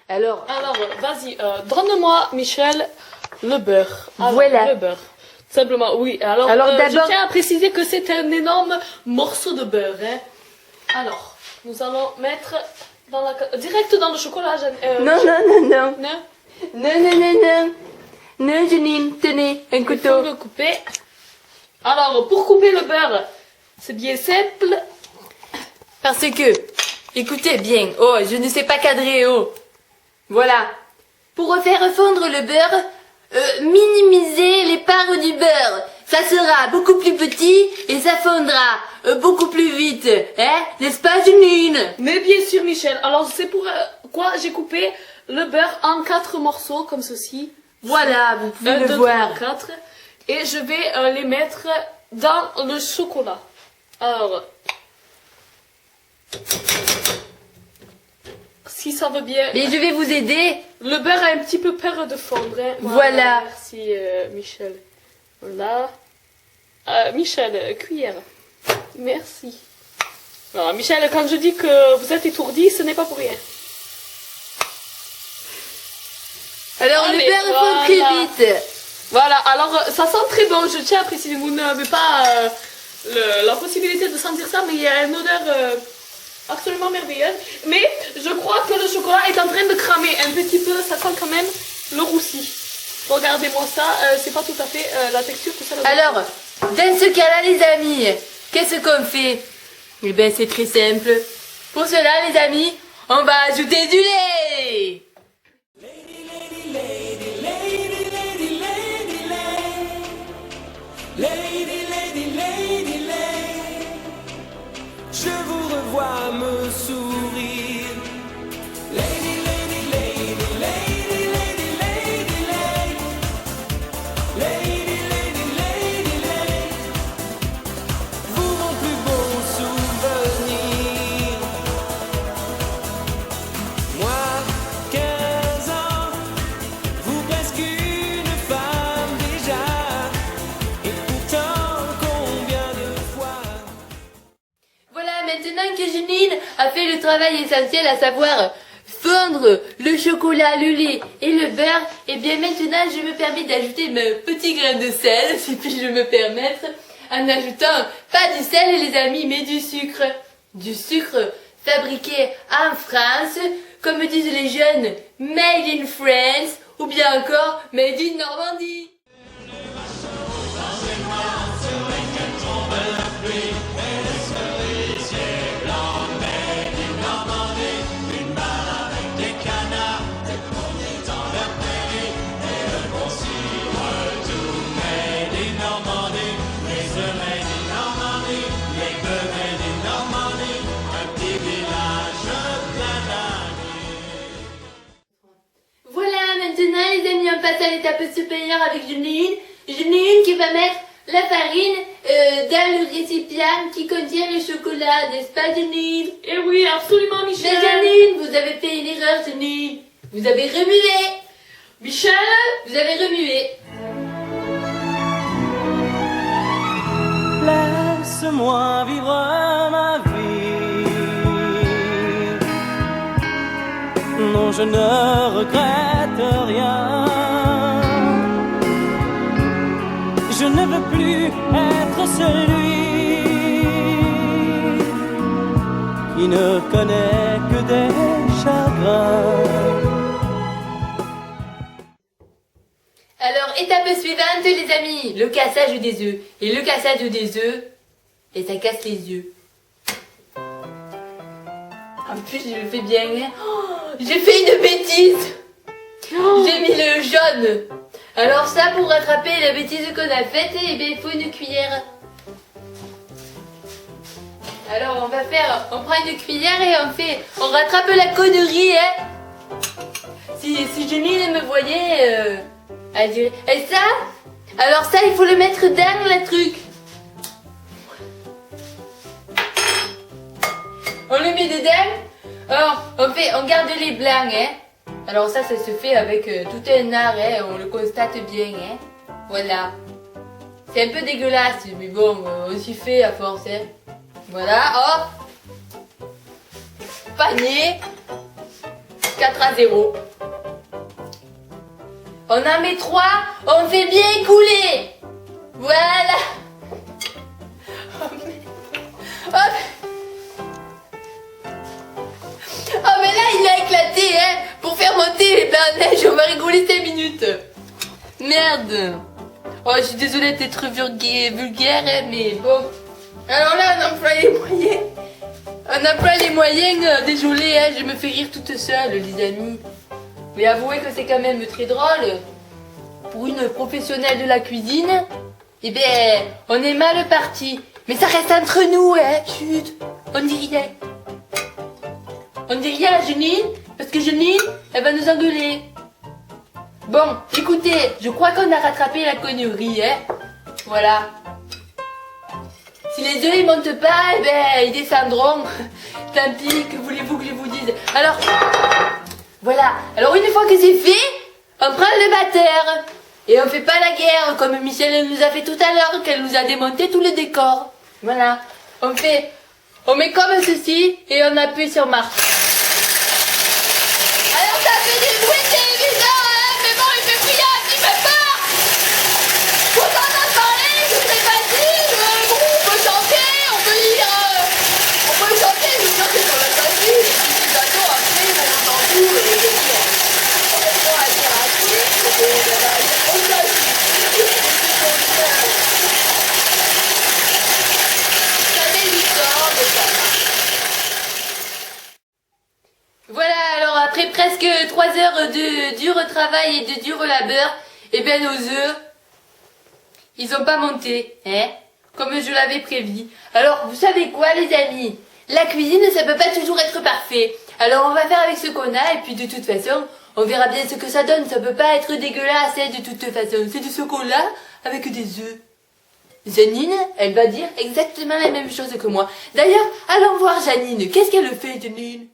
Alors, vas-y, donne-moi, Michel, le beurre. Alors, voilà. Le beurre. Simplement, oui. Alors d'abord, je tiens à préciser que c'est un énorme morceau de beurre. Hein. Alors, nous allons mettre direct dans le chocolat. Non, non, non, non. Non. Non, non, non, non. Non, Janine, tenez, un Il faut couteau. le couper. Alors, pour couper le beurre, c'est bien simple. Parce que, écoutez bien, oh, je ne sais pas cadrer, oh. Voilà. Pour faire fondre le beurre, minimisez les parts du beurre. Ça sera beaucoup plus petit et ça fondra beaucoup plus vite. Hein? N'est-ce pas, Janine? Mais bien sûr, Michel. Alors, c'est pour quoi j'ai coupé le beurre en 4 morceaux, comme ceci. Voilà, vous pouvez 1, le 2, voir. 3, 4. Et je vais les mettre dans le chocolat. Alors, si ça va bien. Mais je vais vous aider. Le beurre a un petit peu peur de fondre. Hein. Voilà. Merci, Michel. Voilà. Michel, cuillère. Merci. Alors, Michel, quand je dis que vous êtes étourdi, ce n'est pas pour rien. Alors, Allez, le beurre fond très vite. Voilà, alors ça sent très bon, je tiens à préciser, vous n'avez pas la possibilité de sentir ça, mais il y a une odeur absolument merveilleuse. Mais je crois que le chocolat est en train de cramer un petit peu, ça sent quand même le roussi. Regardez-moi ça, c'est pas tout à fait la texture que ça doit Alors, dans ce cas-là, les amis, qu'est-ce qu'on fait? Eh bien, c'est très simple. Pour cela, les amis, on va ajouter du lait. Je vous revois me sourire. Lady, lady, lady, lady, lady, lady, lady. Lady, lady, lady, lady. Vous mon plus beau souvenir. Moi, 15 ans, vous presque une femme déjà. Et pourtant, combien de fois. Voilà, maintenant que Janine a fait le travail essentiel, à savoir fondre le chocolat, le lait et le beurre, et bien maintenant je me permets d'ajouter mes petits grains de sel, si puis-je me permettre, en ajoutant pas du sel les amis, mais du sucre. Du sucre fabriqué en France, comme disent les jeunes, made in France, ou bien encore made in Normandie. Voilà, maintenant les amis, on passe à l'étape supérieure avec Janine. Janine qui va mettre la farine dans le récipient qui contient le chocolat, n'est-ce pas Janine? Eh oui, absolument, Michel. Mais Janine, vous avez fait une erreur Janine. Vous avez remué. Michel, Vous avez remué. Laisse-moi vivre ma vie. Non, je ne regrette rien. Je ne veux plus être celui qui ne connaît que des chagrins. Alors, étape suivante les amis, le cassage des œufs. Et le cassage des œufs, et ça casse les yeux. En plus, je le fais bien. Hein. Oh, j'ai fait une bêtise. J'ai mis le jaune. Alors ça, pour rattraper la bêtise qu'on a faite, eh bien, il faut une cuillère. Alors, on prend une cuillère et on rattrape la connerie, hein. Si Janine me voyait, elle dirait, et ça? Alors ça, il faut le mettre dans le truc. On le met dedans. Alors, on garde les blancs, hein. Alors ça se fait avec tout un art, hein. On le constate bien, hein. Voilà. C'est un peu dégueulasse, mais bon, on s'y fait à force, hein. Voilà, hop. Panier. 4-0. On en met 3, on fait bien couler. Voilà. Oh mais là il a éclaté hein. Pour faire monter les blancs de neige, on va rigoler 5 minutes. Merde. Oh je suis désolée d'être vulgaire hein, mais bon. Alors là on emploie les moyens. On emploie les moyens, désolé hein, je me fais rire toute seule les amis. Mais avouez que c'est quand même très drôle. Pour une professionnelle de la cuisine, eh ben on est mal parti. Mais ça reste entre nous hein, chut. On dit rien. On dit rien à Janine, parce que Janine, elle va nous engueuler. Bon, écoutez, je crois qu'on a rattrapé la connerie, hein. Voilà. Si les œufs ils montent pas, eh ben ils descendront. Tant pis, que voulez-vous que je vous dise. Alors, voilà. Alors une fois que c'est fait, on prend le batteur. Et on fait pas la guerre, comme Michel nous a fait tout à l'heure, qu'elle nous a démonté tout le décor. Voilà. On met comme ceci, et on appuie sur marche. Alors ça fait des bruits téléviseurs, hein, mais bon, il fait briller un petit peu fort. Faut en parler, c'est très facile. Bon, on peut chanter, on peut lire. On peut chanter, je veux dire que sur la facile. Et puis les ados, après, on entend tout. Et je veux dire, on va pas dire un truc, on va dire on s'agit. Ça fait du temps, mais ça va. Voilà, alors après presque 3 heures de dur travail et de dur labeur, eh bien nos œufs, ils ont pas monté, hein, comme je l'avais prévu. Alors, vous savez quoi les amis? La cuisine, ça peut pas toujours être parfait. Alors on va faire avec ce qu'on a, et puis de toute façon, on verra bien ce que ça donne. Ça peut pas être dégueulasse, hein, de toute façon. C'est de ce qu'on a, avec des œufs. Janine, elle va dire exactement la même chose que moi. D'ailleurs, allons voir Janine. Qu'est-ce qu'elle fait, Janine?